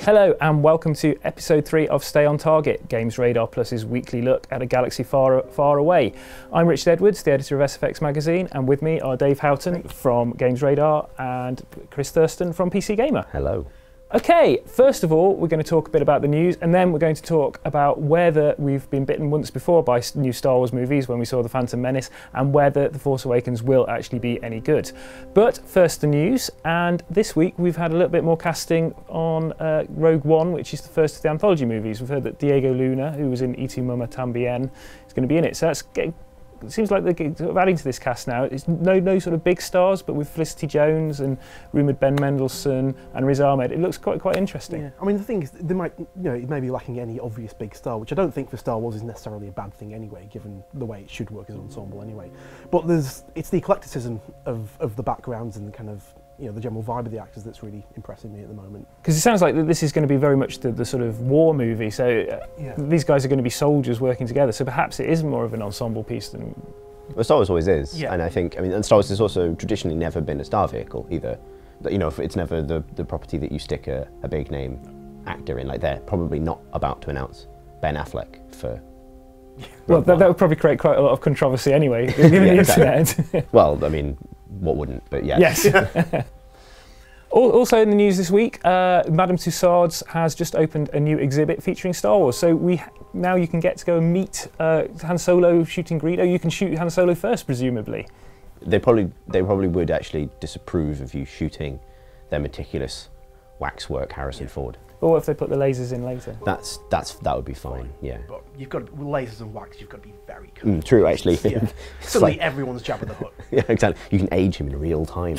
Hello and welcome to episode 3 of Stay on Target, GamesRadar Plus's weekly look at a galaxy far, far away. I'm Richard Edwards, the editor of SFX magazine, and with me are Dave Houghton from GamesRadar and Chris Thurston from PC Gamer. Hello. Okay, first of all, we're going to talk a bit about the news, and then we're going to talk about whether we've been bitten once before by new Star Wars movies when we saw The Phantom Menace, and whether The Force Awakens will actually be any good. But first, the news, and this week we've had a little bit more casting on Rogue One, which is the first of the anthology movies. We've heard that Diego Luna, who was in Y Tu Mamá También, is going to be in it, so that's it seems like they're sort of adding to this cast now. It's no sort of big stars, but with Felicity Jones and rumoured Ben Mendelsohn and Riz Ahmed, it looks quite interesting. Yeah. I mean, the thing is, they might, it may be lacking any obvious big star, which I don't think for Star Wars is necessarily a bad thing anyway, given the way it should work as an ensemble anyway. But it's the eclecticism of the backgrounds and the kind of the general vibe of the actors that's really impressing me at the moment. Because it sounds like this is going to be very much the sort of war movie, so these guys are going to be soldiers working together, so perhaps it is more of an ensemble piece than... Well, Star Wars always is, and I think, and Star Wars has also traditionally never been a star vehicle either. It's never the property that you stick a big name actor in. Like, they're probably not about to announce Ben Affleck for... Well, that would probably create quite a lot of controversy anyway, given the internet. Well, I mean, what wouldn't, but yeah. Yes. Also in the news this week, Madame Tussauds has just opened a new exhibit featuring Star Wars. So now you can get to go and meet Han Solo shooting Greedo. You can shoot Han Solo first, presumably. They probably would actually disapprove of you shooting their meticulous waxwork Harrison Ford. Or if they put the lasers in later? That would be fine. Yeah. But you've got lasers and wax. You've got to be very careful. True, actually. Yeah. Suddenly, like, everyone's Jabba the Hutt. Yeah, exactly. You can age him in real time.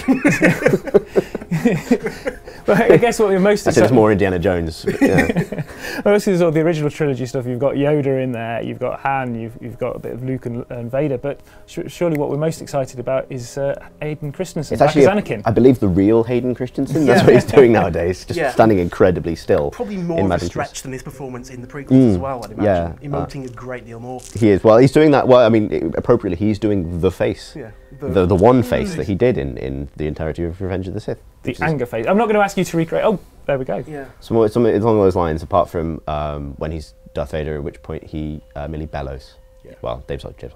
Well, I guess what we're most excited... It's more Indiana Jones. Yeah. Well, this is all the original trilogy stuff. You've got Yoda in there, you've got Han, you've got a bit of Luke and Vader, but surely what we're most excited about is Hayden Christensen back as Anakin. I believe the real Hayden Christensen. That's what he's doing nowadays, just standing incredibly still. Probably more of a stretch than his performance in the prequels as well, I'd imagine. Emoting a great deal more. He is. Well, he's doing that. Well, I mean, appropriately, he's doing the face. Yeah. The one face that he did in the entirety of Revenge of the Sith. The anger face. I'm not going to ask you to recreate. Oh, there we go. Yeah. It's along those lines, apart from when he's Darth Vader, at which point he merely bellows. Yeah. Well, James Earl Jones.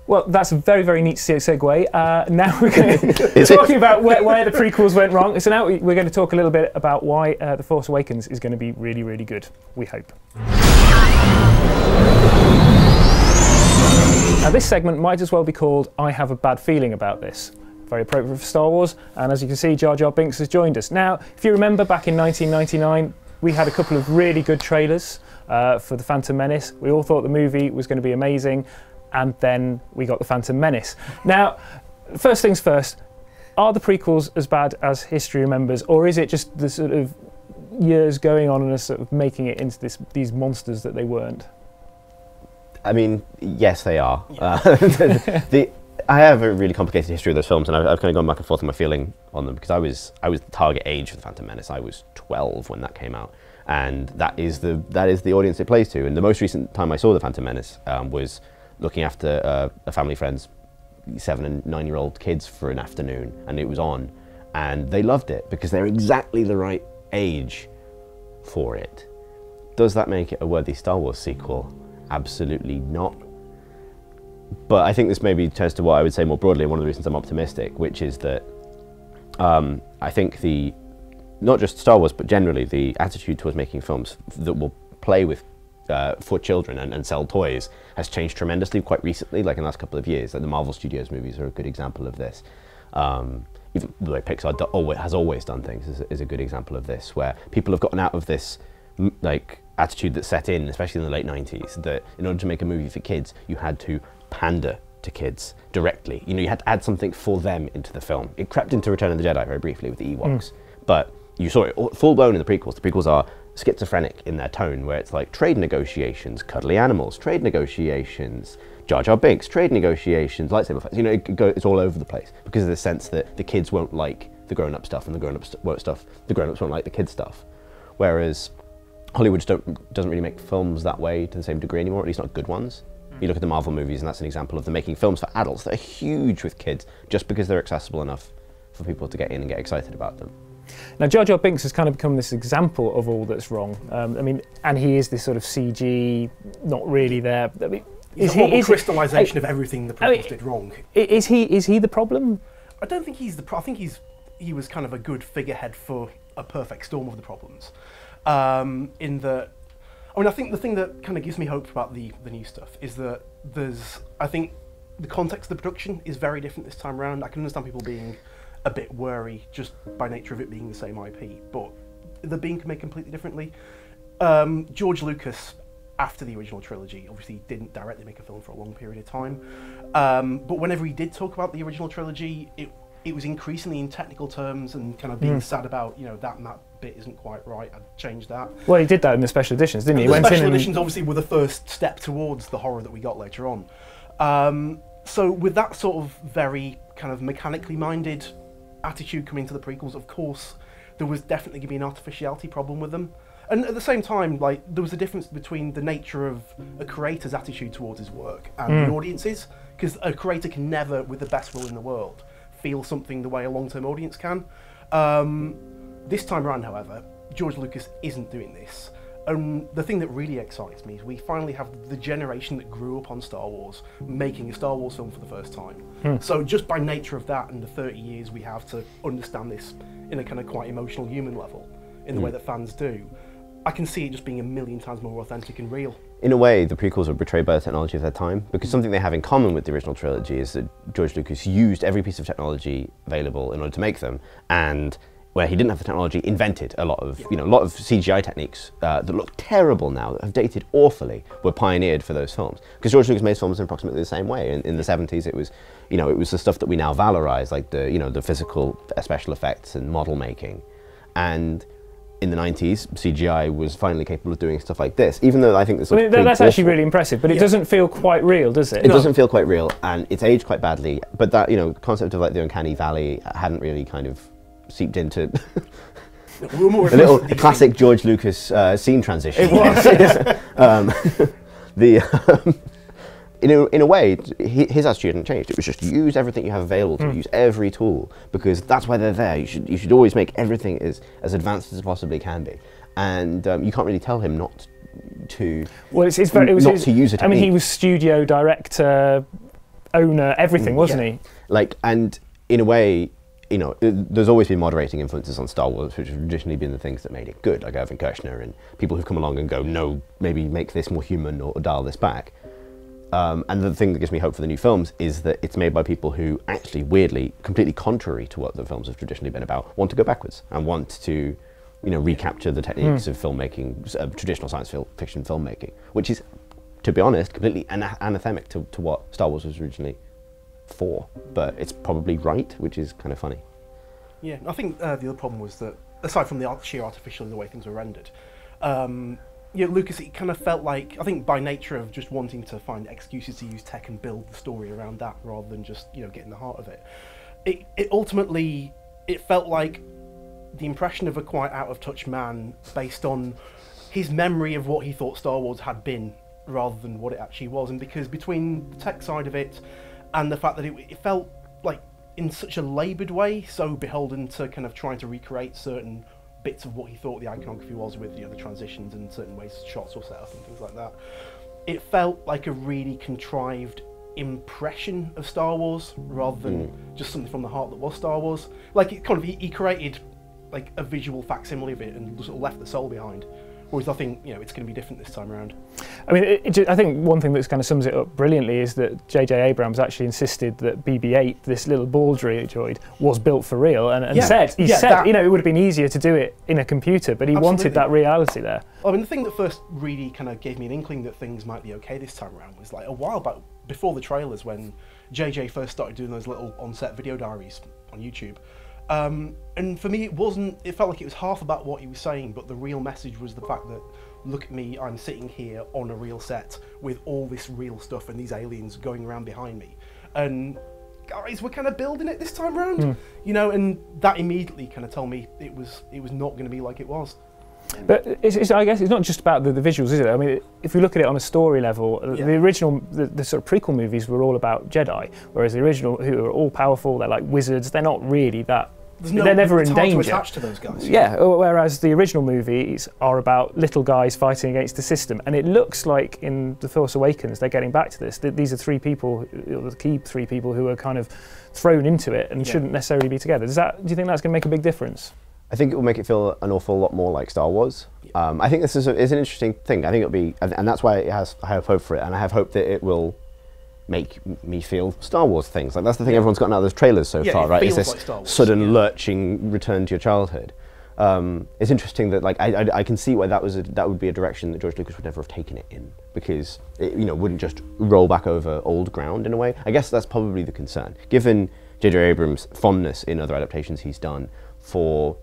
Well, that's a very, very neat segue. Now we're going to talking about where the prequels went wrong. So now we're going to talk a little bit about why The Force Awakens is going to be really, really good. We hope. Now, this segment might as well be called I Have a Bad Feeling About This. Very appropriate for Star Wars, and as you can see, Jar Jar Binks has joined us. Now, if you remember back in 1999, we had a couple of really good trailers for The Phantom Menace. We all thought the movie was going to be amazing, and then we got The Phantom Menace. Now, first things first, are the prequels as bad as history remembers, or is it just the sort of years going on and us sort of making it into these monsters that they weren't? I mean, yes, they are. I have a really complicated history of those films, and I've kind of gone back and forth on my feeling on them, because I was the target age for The Phantom Menace. I was 12 when that came out, and that is the audience it plays to. And the most recent time I saw The Phantom Menace was looking after a family friend's 7- and 9-year-old kids for an afternoon, and it was on, and they loved it because they're exactly the right age for it. Does that make it a worthy Star Wars sequel? Absolutely not. But I think this maybe turns to what I would say more broadly, and one of the reasons I'm optimistic, which is that I think not just Star Wars, but generally the attitude towards making films that will play with for children and sell toys has changed tremendously quite recently, like in the last couple of years. Like the Marvel Studios movies are a good example of this. Even the way Pixar has always done things is a good example of this, where people have gotten out of this like attitude that set in, especially in the late 90s, that in order to make a movie for kids, you had to pander to kids directly. You had to add something for them into the film. It crept into Return of the Jedi very briefly with the Ewoks, but you saw it full blown in the prequels. The prequels are schizophrenic in their tone, where it's like trade negotiations, cuddly animals, trade negotiations, Jar Jar Binks, trade negotiations, lightsaber fights. It's all over the place because of the sense that the kids won't like the grown-up stuff, and the grown-ups won't like the kids stuff. Whereas Hollywood doesn't really make films that way to the same degree anymore, at least not good ones. You look at the Marvel movies, and that's an example of them making films for adults that are huge with kids, just because they're accessible enough for people to get in and get excited about them. Now, Jar Jar Binks has kind of become this example of all that's wrong. I mean, and he is this sort of CG, not really there. I mean, Is he crystallisation of everything the prequels did wrong? Is he the problem? I don't think he's the problem. I think he was kind of a good figurehead for a perfect storm of the problems. In that, I mean, I think the thing that kind of gives me hope about the new stuff is that I think the context of the production is very different this time around. I can understand people being a bit wary just by nature of it being the same IP, but they're being made completely differently. George Lucas, after the original trilogy, obviously didn't directly make a film for a long period of time, but whenever he did talk about the original trilogy, it was increasingly in technical terms and kind of being sad about, that bit isn't quite right, I'd change that. Well, he did that in the special editions, didn't he? The special editions obviously were the first step towards the horror that we got later on. So with that sort of very kind of mechanically minded attitude coming to the prequels, of course, there was definitely going to be an artificiality problem with them. And at the same time, like, there was a difference between the nature of a creator's attitude towards his work and the audience's, because a creator can never, with the best will in the world, feel something the way a long-term audience can. This time around, however, George Lucas isn't doing this. And the thing that really excites me is we finally have the generation that grew up on Star Wars making a Star Wars film for the first time. So just by nature of that and the 30 years we have to understand this in a kind of quite emotional human level, in the way that fans do, I can see it just being a million times more authentic and real. In a way, the prequels were betrayed by the technology of their time, because something they have in common with the original trilogy is that George Lucas used every piece of technology available in order to make them, and where he didn't have the technology, invented a lot of, a lot of CGI techniques that look terrible now, that have dated awfully, were pioneered for those films. Because George Lucas made films in approximately the same way. In the 70s, it was, it was the stuff that we now valorize, like the physical special effects and model making. And in the 90s, CGI was finally capable of doing stuff like this, even though I think this looks that's actually really impressive, but it doesn't feel quite real, does it? It doesn't feel quite real, and it's aged quite badly, but that, concept of like the uncanny valley hadn't really kind of seeped into a classic George Lucas scene transition. It was. In a way, his attitude hadn't changed. It was just use everything you have available to use every tool, because that's why they're there. You should always make everything as advanced as it possibly can be, and you can't really tell him not to. Well, to use it. I mean, he was studio director, owner, everything, wasn't he? Like, and in a way, there's always been moderating influences on Star Wars, which have traditionally been the things that made it good, like Irvin Kershner and people who've come along and go, no, maybe make this more human or dial this back. And the thing that gives me hope for the new films is that it's made by people who actually, weirdly, completely contrary to what the films have traditionally been about, want to go backwards and want to, recapture the techniques of filmmaking, traditional science fiction filmmaking, which is, to be honest, completely anathemic to what Star Wars was originally for. But it's probably right, which is kind of funny. Yeah, I think the other problem was that, aside from the sheer artificial in the way things were rendered, Lucas, it kind of felt like, I think by nature of just wanting to find excuses to use tech and build the story around that rather than just, get in the heart of it, it ultimately, it felt like the impression of a quite out-of-touch man based on his memory of what he thought Star Wars had been rather than what it actually was. And because between the tech side of it and the fact that it felt like in such a laboured way, so beholden to kind of trying to recreate certain bits of what he thought the iconography was with the transitions and certain ways shots were set up and things like that. It felt like a really contrived impression of Star Wars rather than just something from the heart that was Star Wars. Like, it kind of, he created like a visual facsimile of it and sort of left the soul behind. Whereas I think, it's going to be different this time around. I mean, I think one thing that kind of sums it up brilliantly is that J.J. Abrams actually insisted that BB-8, this little ball droid, was built for real, and said, it would have been easier to do it in a computer, but he wanted that reality there. I mean, the thing that first really kind of gave me an inkling that things might be okay this time around was like a while back, before the trailers, when J.J. first started doing those little on-set video diaries on YouTube. And for me, it felt like it was half about what he was saying, but the real message was the fact that, look at me, I'm sitting here on a real set with all this real stuff and these aliens going around behind me. And guys, we're kind of building it this time around, and that immediately kind of told me it was not going to be like it was. But I guess it's not just about the visuals, is it? I mean, if we look at it on a story level, the original, the sort of prequel movies were all about Jedi, whereas the original, who are all powerful, they're like wizards, they're not really that. They're never in danger. It's hard to attach to those guys. Yeah, whereas the original movies are about little guys fighting against the system, and it looks like in The Force Awakens they're getting back to this. These are three people, the key three people who are kind of thrown into it and shouldn't necessarily be together. Do you think that's going to make a big difference? I think it will make it feel an awful lot more like Star Wars. I think this is an interesting thing. I think it'll be, and that's why I have hope for it, and I have hope that it will make me feel Star Wars things. Like that's the thing everyone's gotten out of those trailers so far, right? It's this like sudden lurching return to your childhood. It's interesting that like I can see why that would be a direction that George Lucas would never have taken it in, because it wouldn't just roll back over old ground in a way. I guess that's probably the concern, given J.J. Abrams' fondness in other adaptations he's done for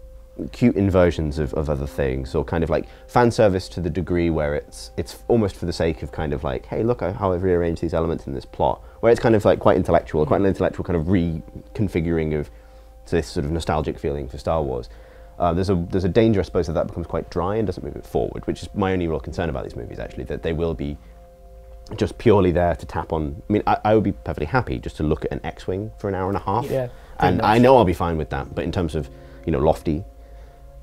cute inversions of other things, or kind of like fan service to the degree where it's almost for the sake of kind of like, hey, look how I've rearranged these elements in this plot, where it's kind of like quite an intellectual kind of reconfiguring of this sort of nostalgic feeling for Star Wars. There's a danger, I suppose, that becomes quite dry and doesn't move it forward, which is my only real concern about these movies, actually, that they will be just purely there to tap on. I mean, I would be perfectly happy just to look at an X-Wing for an hour and a half, and I know I'll be fine with that, but in terms of, lofty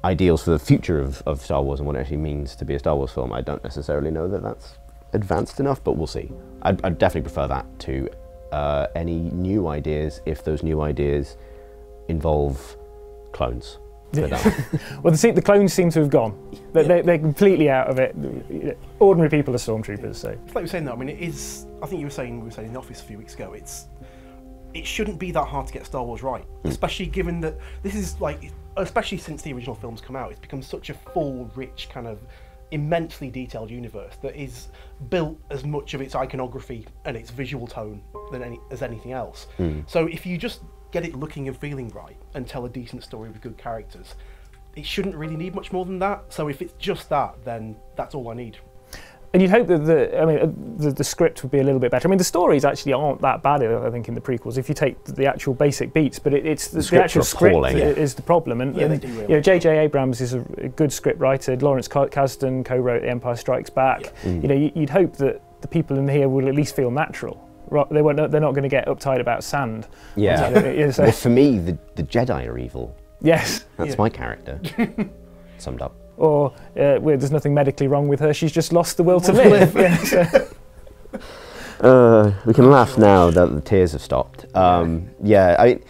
ideals for the future of Star Wars and what it actually means to be a Star Wars film, I don't necessarily know that that's advanced enough, but we'll see. I'd definitely prefer that to any new ideas, if those new ideas involve clones. Well, the clones seem to have gone. They're completely out of it. Ordinary people are stormtroopers. So it's like you were saying, though. I mean, it is. I think we were saying in the office a few weeks ago. It shouldn't be that hard to get Star Wars right, especially given that this is like, especially since the original films come out, it's become such a full, rich, kind of immensely detailed universe that is built as much of its iconography and its visual tone as anything else. So if you just get it looking and feeling right and tell a decent story with good characters, it shouldn't really need much more than that. So if it's just that, then that's all I need. And you'd hope that the script would be a little bit better. I mean, the stories actually aren't that bad, I think, in the prequels, if you take the actual basic beats, but it's the actual script is the problem. And, they do really. J.J. Abrams is a good script writer. Lawrence Kasdan co-wrote The Empire Strikes Back. You'd hope that the people in here will at least feel natural. They're not going to get uptight about sand. Yeah. Well, for me, the Jedi are evil. Yes. That's my character. Summed up. Or there's nothing medically wrong with her, she's just lost the will to live. We can laugh now that the tears have stopped. I mean, the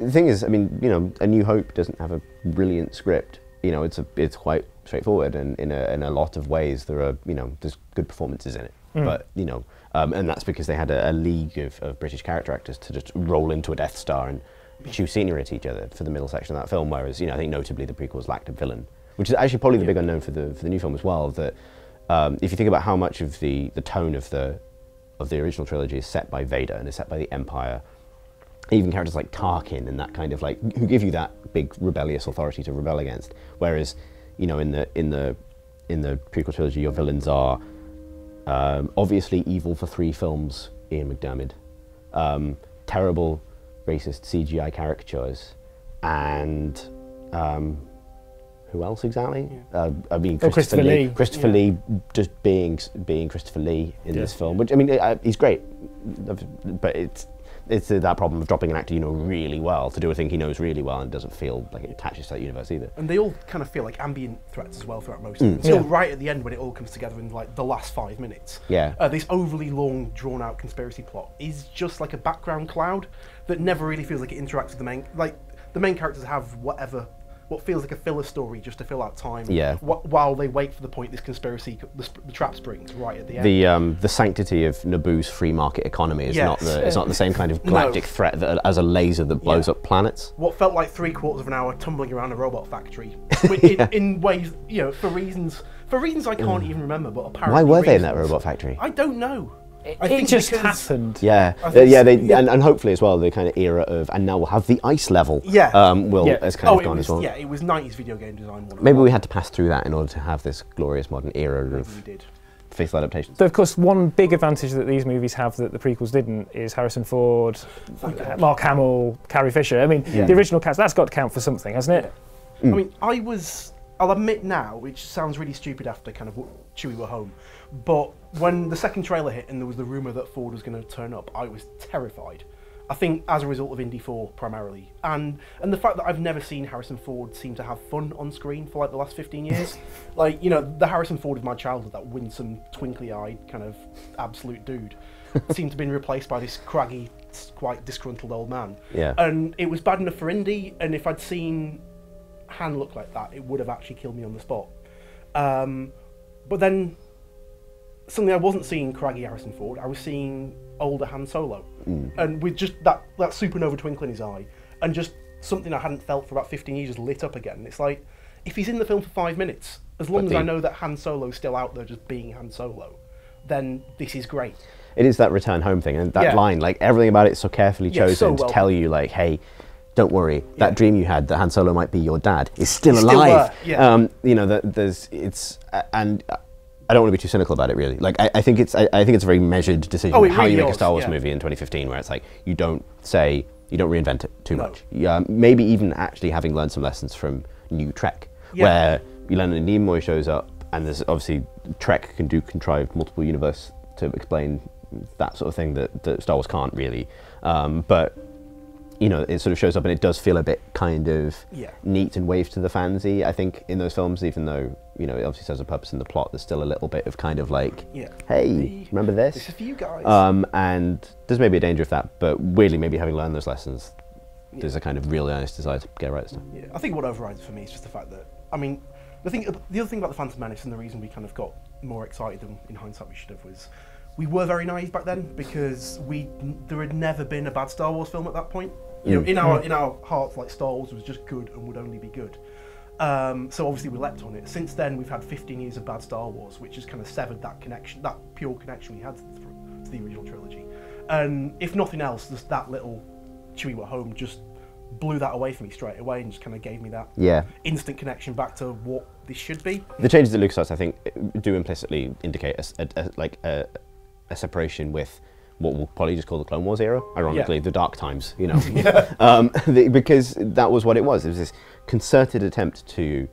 thing is, I mean, A New Hope doesn't have a brilliant script. It's quite straightforward, and in a lot of ways there are, there's good performances in it. But, and that's because they had a league of British character actors to just roll into a Death Star and chew scenery at each other for the middle section of that film, whereas, I think notably the prequels lacked a villain, which is actually probably the big unknown for the new film as well, that if you think about how much of the tone of the original trilogy is set by Vader and is set by the Empire, even characters like Tarkin and that kind of like, who give you that big rebellious authority to rebel against, whereas, in the prequel trilogy your villains are obviously evil for 3 films, Ian McDiarmid, terrible racist CGI caricatures, and who else exactly? I mean, Christopher Lee. Christopher Lee just being Christopher Lee in this film, which, I mean, he's great, but it's that problem of dropping an actor you know really well to do a thing he knows really well and doesn't feel like it attaches to that universe either. And they all kind of feel like ambient threats as well throughout most of it. Until right at the end when it all comes together in like the last 5 minutes. This overly long, drawn-out conspiracy plot is just like a background cloud that never really feels like it interacts with the main. Like the main characters have what feels like a filler story just to fill out time. While they wait for the point this conspiracy, the trap springs right at the end. The sanctity of Naboo's free market economy is not the same kind of galactic threat that as a laser that blows up planets. What felt like 3/4 of an hour tumbling around a robot factory, in ways for reasons I can't even remember. But apparently, why were they in that robot factory? I don't know. I think just happened. And hopefully as well the kind of era of, and now we'll have the ice level. Has kind of gone as well. Yeah, it was 90s video game design. Maybe we had to pass through that in order to have this glorious modern era of faithful adaptations. So of course one big advantage that these movies have that the prequels didn't is Harrison Ford, Mark Hamill, Carrie Fisher. I mean, the original cast, that's got to count for something, hasn't it? I mean, I was I'll admit now, which sounds really stupid after kind of Chewie were home, but when the second trailer hit and there was the rumour that Ford was going to turn up, I was terrified. I think as a result of Indy 4 primarily, and the fact that I've never seen Harrison Ford seem to have fun on screen for like the last 15 years. Like, you know, the Harrison Ford of my childhood, that winsome, twinkly-eyed kind of absolute dude, seemed to have been replaced by this craggy, quite disgruntled old man. Yeah. And it was bad enough for Indy, and if I'd seen Han look like that, it would have actually killed me on the spot. But then suddenly I wasn't seeing craggy Harrison Ford, I was seeing older Han Solo, and with just that supernova twinkle in his eye, and just something I hadn't felt for about 15 years just lit up again. It's like, if he's in the film for 5 minutes, as long as I know that Han Solo's still out there just being Han Solo, then this is great. It is that return home thing, and that line, like everything about it is so carefully chosen to tell you, like, hey, don't worry, that dream you had that Han Solo might be your dad is still alive. You know, and I don't want to be too cynical about it, really. Like, I think it's a very measured decision how you make a Star Wars movie in 2015, where it's like you don't reinvent it too much. Maybe even actually having learned some lessons from New Trek, where Leonard Nimoy shows up, and there's obviously Trek can contrive multiple universe to explain that sort of thing that Star Wars can't really. But you know, it sort of shows up, and it does feel a bit kind of neat and wave to the fansy, I think, in those films, even though, you know, it obviously serves a purpose in the plot. There's still a little bit of kind of like, hey, remember this? This is for you guys. And there's maybe a danger of that, but weirdly, maybe having learned those lessons, there's a kind of really earnest desire to get right this time. Yeah, I think what overrides it for me is just the fact that, I mean, the other thing about the Phantom Menace, and the reason we kind of got more excited than in hindsight we should have, was we were very naive back then, because there had never been a bad Star Wars film at that point. You know, in our hearts, like, Star Wars was just good and would only be good. So obviously we leapt on it. Since then, we've had 15 years of bad Star Wars, which has kind of severed that connection, that pure connection we had to the original trilogy. And if nothing else, just that little Chewie were home just blew that away from me straight away, and just kind of gave me that instant connection back to what this should be. The changes at LucasArts, I think, do implicitly indicate a separation with what we'll probably just call the Clone Wars era, ironically, the dark times, you know. Because that was what it was. It was this concerted attempt to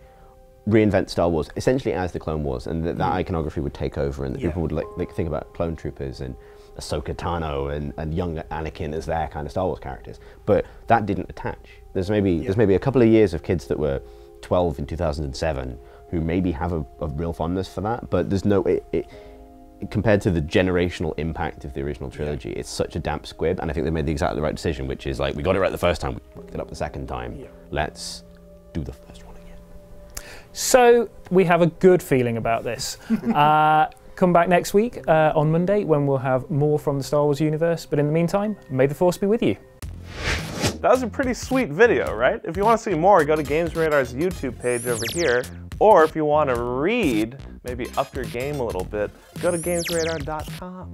reinvent Star Wars, essentially as the Clone Wars, and that iconography would take over, and people would like think about clone troopers and Ahsoka Tano and young Anakin as their kind of Star Wars characters. But that didn't attach. There's maybe a couple of years of kids that were 12 in 2007 who maybe have a real fondness for that, but there's no... compared to the generational impact of the original trilogy, it's such a damp squib, and I think they made exactly the right decision, which is like, we got it right the first time, we fucked it up the second time, let's do the first one again. So, we have a good feeling about this. Come back next week on Monday, when we'll have more from the Star Wars universe, but in the meantime, may the Force be with you. That was a pretty sweet video, right? If you want to see more, go to GamesRadar's YouTube page over here, or if you want to read, maybe up your game a little bit, go to GamesRadar.com.